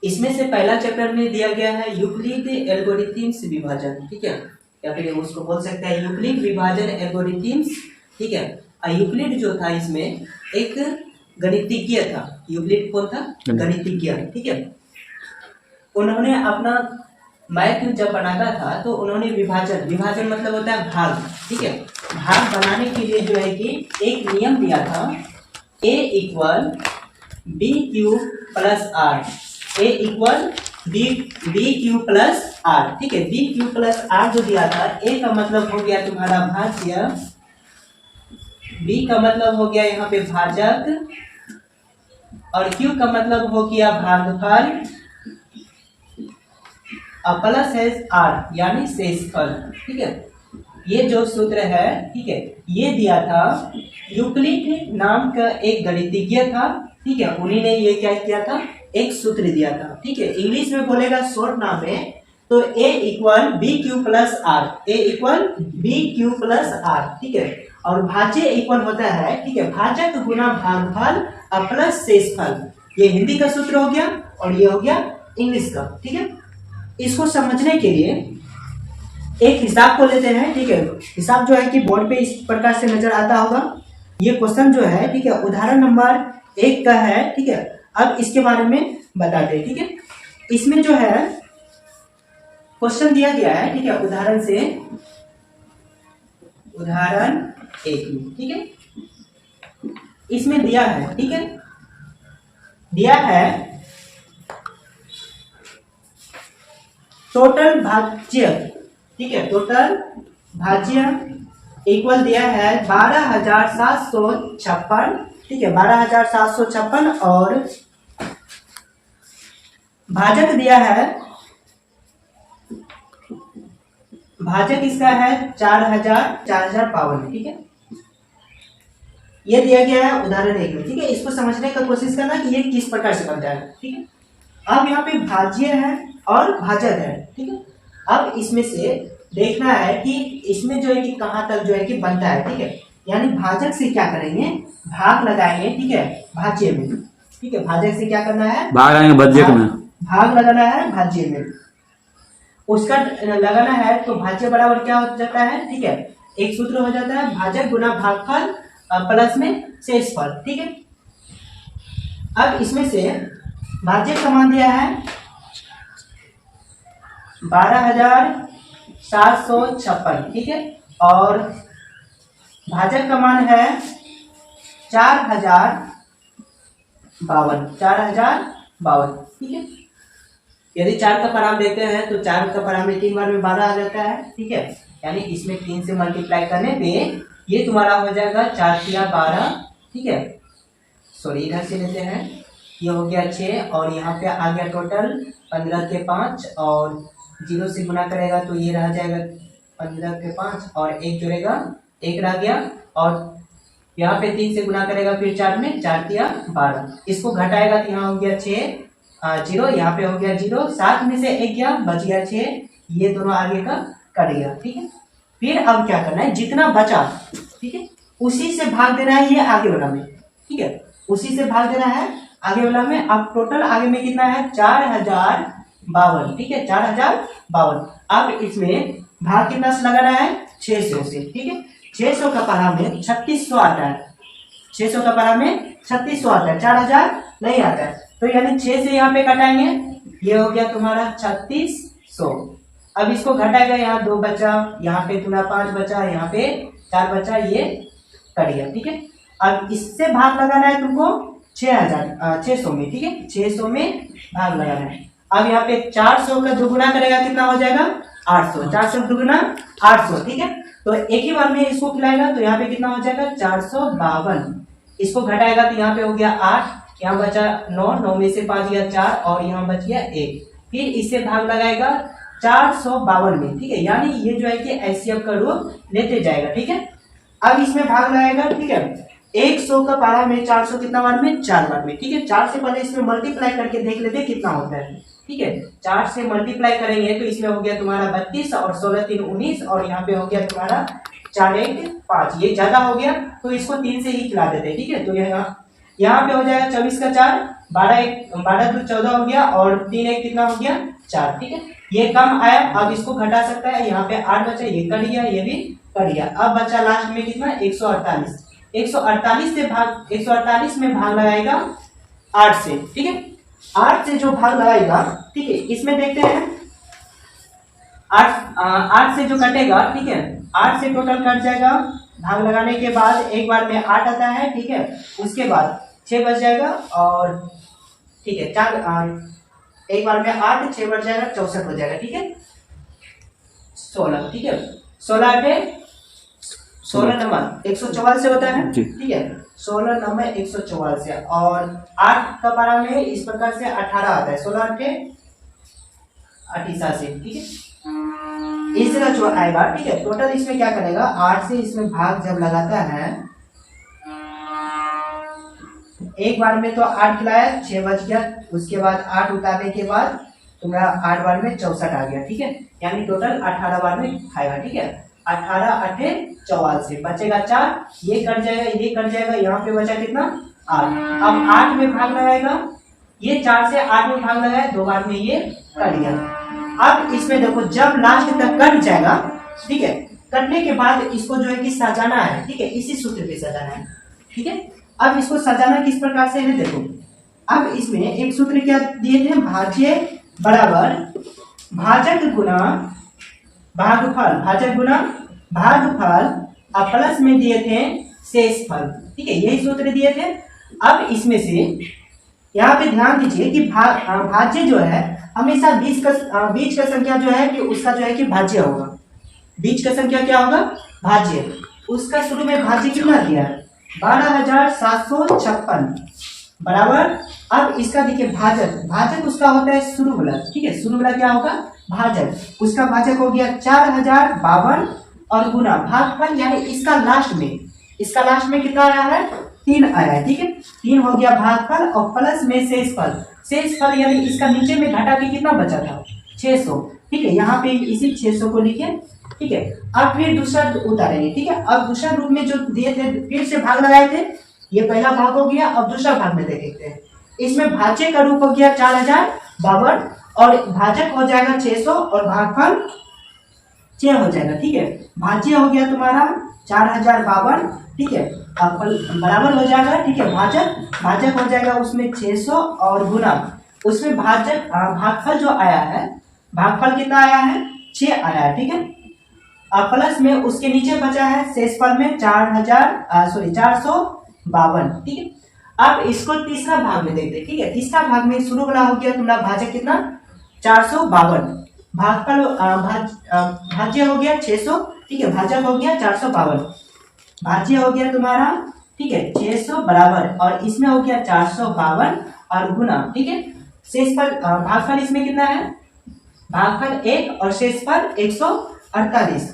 इसमें से पहला चैप्टर में दिया गया है यूक्लिड एल्गोरिथम्स विभाजन, ठीक है, या फिर उसको बोल सकते हैं यूक्लिड विभाजन एल्गोरिथम्स, ठीक है। यूक्लिड जो था इसमें एक गणितज्ञ था। यूक्लिड कौन था? गणितज्ञ, ठीक है। उन्होंने अपना मैथ जब बनाता था तो उन्होंने विभाजन मतलब होता है भाग, ठीक है। भाग बनाने के लिए जो है कि एक नियम दिया था, a equal B Q plus R, a equal B Q plus R, ठीक है। बी क्यू प्लस आर जो दिया था, a का मतलब हो गया तुम्हारा भाज्य, b का मतलब हो गया यहाँ पे भाजक, और q का मतलब हो गया भागफल, और प्लस है r यानी शेषफल, ठीक है। ये जो सूत्र है, ठीक है, ये दिया था यूक्लिड नाम का एक गणितज्ञ था, ठीक है। उन्हीं ने ये क्या किया था, एक सूत्र दिया था, ठीक है। इंग्लिश में बोलेगा शॉर्ट नाम में तो a equal B Q plus R, a equal B Q plus R, ठीक है। और भाज्य इक्वल होता है, ठीक है, भाजक गुना भागफल और प्लस शेषफल। ये हिंदी का सूत्र हो गया और ये हो गया इंग्लिश का, ठीक है। इसको समझने के लिए एक हिसाब को लेते हैं, ठीक है। हिसाब जो है कि बोर्ड पे इस प्रकार से नजर आता होगा। ये क्वेश्चन जो है, ठीक है, उदाहरण नंबर 1 का है, ठीक है। अब इसके बारे में बताते हैं, ठीक है। इसमें जो है क्वेश्चन दिया गया है, ठीक है, उदाहरण 1 में, ठीक है। इसमें दिया है, ठीक है, दिया है टोटल भाज्य, ठीक है, टोटल भाज्य इक्वल दिया है 12,756, ठीक है, 12,756, और भाजक दिया है, भाजक इसका है 4,052, ठीक है। ये दिया गया है उदाहरण 1 में, ठीक है। इसको समझने का कोशिश करना कि ये किस प्रकार से बनता है, ठीक है। अब यहाँ पे भाज्य है और भाजक है, ठीक है। अब इसमें से देखना है कि इसमें जो है कि कहाँ तक जो है कि बनता है, ठीक है। यानी भाजक से क्या करेंगे, भाग लगाएंगे, ठीक है, भाज्य में, ठीक है। भाजक से क्या करना है, भाग लगाएंगे भाज्य में, भाग लगाना है भाज्य में, उसका लगाना है तो भाज्य बराबर क्या हो जाता है, ठीक है, एक सूत्र हो जाता है भाजक गुना भागफल प्लस में शेषफल, ठीक है। अब इसमें से भाज्य का मान दिया है 12,756, ठीक है, और भाजक का मान है 4,052, ठीक है। यदि 4 का परिणाम देखते हैं तो 4 का परिणाम में 3 बार में 12 आ जाता है, ठीक है। यानी इसमें 3 से मल्टीप्लाई करने पे ये तुम्हारा हो जाएगा 4 × 12, ठीक है। सॉरी, इधर से लेते हैं, ये हो गया 6, और यहाँ पे आ गया टोटल 15 के 5, और 0 से गुना करेगा तो ये रह जाएगा 15 के 5, और 1 जोड़ेगा 1 रह गया, और यहाँ पे 3 से गुना करेगा फिर 4 में, 4 × 12, इसको घटाएगा तो यहाँ हो गया 6 0, यहाँ पे हो गया 0, 7 में से 1 गया, बच गया 6, ये दोनों आगे का कट गया, ठीक है। फिर अब क्या करना है, जितना बचा, ठीक है, उसी से भाग देना है ये आगे वाला में, ठीक है, उसी से भाग देना है आगे वाला में। अब टोटल आगे में कितना है 4,052, ठीक है, 4,052। अब इसमें भाग कितना से लगाना है 600 से, ठीक है। 600 का परिणाम में 3600 आता है, 600 का परिणाम में 3600 आता है, 4,000 नहीं आता है, तो यानी 6 से यहाँ पे घटाएंगे, ये हो गया तुम्हारा 3600। अब इसको घटाएगा, यहाँ 2 बचा, यहाँ पे तुम्हारा 5 बचा, यहाँ पे 4 बचा, ये कट गया, ठीक है। अब इससे भाग लगाना है तुमको 600 में, ठीक है, 600 में भाग लगाना है। अब यहाँ पे 400 का दुगुना करेगा कितना हो जाएगा 800, 400 दुगुना 800, ठीक है। तो एक ही बार में इसको खिलाएगा तो यहाँ पे कितना हो जाएगा 452, इसको घटाएगा तो यहाँ पे हो गया 8, यहाँ बचा 9, 9 में से 5 गया 4, और यहाँ बच गया 1, फिर इससे भाग लगाएगा 452 में, ठीक है। यानी ये जो है कि एचसीएफ का रूप लेते जाएगा, ठीक है। अब इसमें भाग लगाएगा, ठीक है, 100 का पारा में 400 कितना बार में 4 बार में, ठीक है। 4 से पहले इसमें मल्टीप्लाई करके देख लेते कितना होता है, ठीक है। 4 से मल्टीप्लाई करेंगे तो इसमें हो गया तुम्हारा 32, और 16 3 19, और यहाँ पे हो गया तुम्हारा 4 1 5, ये ज्यादा हो गया तो इसको 3 से ही खिला देते हैं, ठीक है। तो यहाँ पे हो जाएगा 24 का 4 12 2 14 हो गया और 3 1 कितना हो गया 4। ठीक है, ये कम आया, अब इसको घटा सकता है। यहाँ पे 8 बचा, ये कट गया, ये भी कट गया। अब बचा लास्ट में कितना 148। 148 में भाग लगाएगा 8 से। ठीक है, 8 से जो भाग लगाएगा, ठीक है, इसमें देखते हैं 8 से जो कटेगा, ठीक है, 8 से टोटल कट जाएगा। भाग लगाने के बाद एक बार में 8 आता है, ठीक है, उसके बाद 6 बच जाएगा और ठीक है 4 एक बार में 8 6 बच जाएगा, 64 हो जाएगा। ठीक है, 16। ठीक है, 16 पे 16 नंबर 144 से होता है। ठीक है, 16 नंबर 144 से और 8 का पारा में इस प्रकार से 18 आता है। 16 के 88। ठीक है, इस तरह जो आएगा। ठीक है, टोटल इसमें क्या करेगा, 8 से इसमें भाग जब लगाता है, एक बार में तो 8 खिलाया, 6 बच गया, उसके बाद 8 उतारने के बाद तुम्हारा 8 बार में 64 आ गया। ठीक है, यानी टोटल 18 बार में खाएगा। ठीक है, 18 8 44 बचेगा 4, ये कट जाएगा, ये कट जाएगा, यहाँ पे बचा कितना 8। अब 8 में भाग लगाएगा, ये 4 से 8 में भाग लगाया, 2 बार में ये कट गया। अब इसमें देखो जब लास्ट तक कट जाएगा, ठीक है, कटने के बाद इसको जो है कि सजाना है। ठीक है, इसी सूत्र पे सजाना है। ठीक है, अब इसको सजाना किस प्रकार से है, देखो अब इसमें एक सूत्र क्या दिए थे, भाज्य बराबर भाजक गुना भागफल, भाजक गुना भागफल और प्लस में दिए थे शेषफल। ठीक है, यही सूत्र दिए थे। अब इसमें से यहाँ पे ध्यान दीजिए कि भाज्य जो है हमेशा बीच का संख्या जो है कि उसका जो है कि भाज्य होगा। बीच का संख्या क्या होगा, भाज्य। उसका शुरू में भाज्य कितना दिया है 12,756 बराबर। अब इसका देखिए भाजक, भाजक उसका होता है शुरू वाला। ठीक है, शुरू वाला क्या होगा भाजक, उसका भाजक हो गया 4052 और गुना भागफल, यानी इसका लास्ट में कितना आया है 3 आया है। ठीक है, 3 हो गया भागफल और प्लस में शेषफल। शेषफल यानी इसका नीचे में घटा के कितना बचा था 600। ठीक है, यहाँ पे इसी 600 को लिखे। ठीक है, अब फिर दूसरा उतारेंगे। ठीक है, अब दूसरा रूप में जो दिए थे फिर से भाग लगाए थे, ये पहला भाग हो गया। अब दूसरा भाग में देखते हैं, इसमें भाज्य का रूप हो गया 4052 और भाजक हो जाएगा 600 और भागफल 6 हो जाएगा। ठीक है, भाज्य हो गया तुम्हारा 4052। ठीक है, बराबर हो जाएगा। ठीक है, भाजक हो जाएगा उसमें 600 और गुना उसमें भागफल जो आया है, भागफल कितना आया है 6 आया है। ठीक है, प्लस में उसके नीचे बचा है शेषफल में 452। ठीक है, अब इसको तीसरा भाग में देखते हैं। ठीक है, तीसरा भाग में शुरू वाला हो गया तुम्हारा भाजक कितना 452, भागफल भाज्य हो गया 600। ठीक है, भाजक हो गया 452, भाज्य हो गया तुम्हारा ठीक है 600 बराबर और इसमें हो गया 452 और गुना। ठीक है, शेषफल भागफल इसमें कितना है, भागफल 1 और शेषफल 148।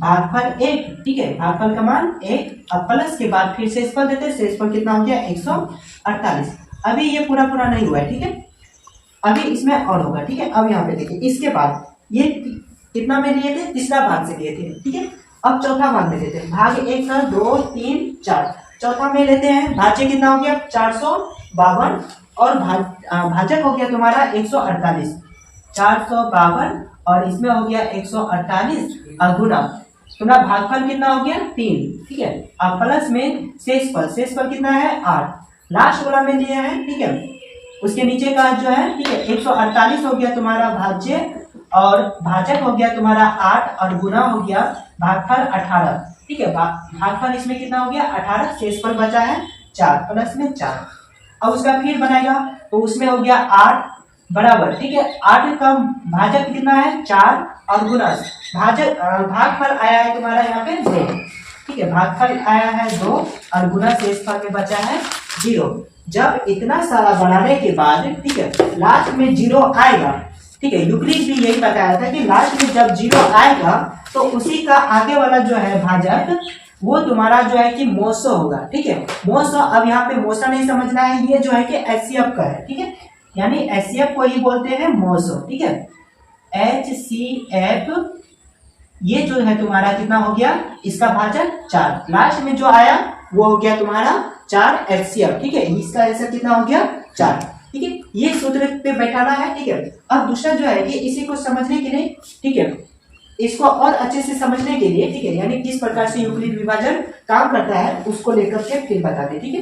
भागफल 1, ठीक है, भागफल का मान 1 और प्लस के बाद फिर शेषफल देते हैं, शेषफल कितना हो गया 148। अभी ये पूरा नहीं हुआ है। ठीक है, अभी इसमें और होगा। ठीक है, अब यहाँ पे देखिए, इसके बाद ये कितना में लिए थे, तीसरा भाग से लिए थे। ठीक है, अब चौथा भाग में लेते हैं, भाग 1 का 2 3 4, चौथा में लेते हैं। भाज्य कितना हो गया 452 और भाजक हो गया तुम्हारा 148, 452 और इसमें हो गया 148 और गुना तुम्हारा भागफल कितना हो गया 3। ठीक है, अब प्लस में शेषफल कितना है 8, लास्ट वाला में लिया है। ठीक है, उसके नीचे का जो है ठीक है 148 हो गया तुम्हारा भाज्य और भाजक हो गया तुम्हारा 8 और गुना हो गया भागफल 18। ठीक है, भागफल इसमें कितना हो गया 18, शेषफल बचा है 4 प्लस में 4। अब उसका फिर बनाएगा तो उसमें हो गया 8 बराबर। ठीक है, 8 का भाजक कितना है 4 और गुना भागफल आया है तुम्हारा यहाँ पे 2। ठीक है, भागफल आया है 2 और गुना शेषफल में बचा है 0। जब इतना सारा बनाने के बाद ठीक है लास्ट में 0 आएगा। ठीक है, यूक्लिड भी यही बताया था कि लास्ट में जब 0 आएगा तो उसी का आगे वाला जो है भाजक वो तुम्हारा जो है कि मोसो होगा। ठीक है, मोसो, अब यहाँ पे मोसा नहीं समझना है, ये जो है कि एचसीएफ का है। ठीक है, यानी एचसीएफ को ही बोलते हैं मोसो। ठीक है, HCF ये जो है तुम्हारा कितना हो गया, इसका भाजक 4, लास्ट में जो आया वो हो गया तुम्हारा 4 HCF। ठीक है, इसका ऐसा कितना हो गया 4। ठीक है, ये सूत्र पे बैठाना है। ठीक है, अब दूसरा जो है कि इसी को समझने के लिए, ठीक है, इसको और अच्छे से समझने के लिए, ठीक है, यानी किस प्रकार से यूक्लिड विभाजन काम करता है उसको लेकर के फिर बताते। ठीक है।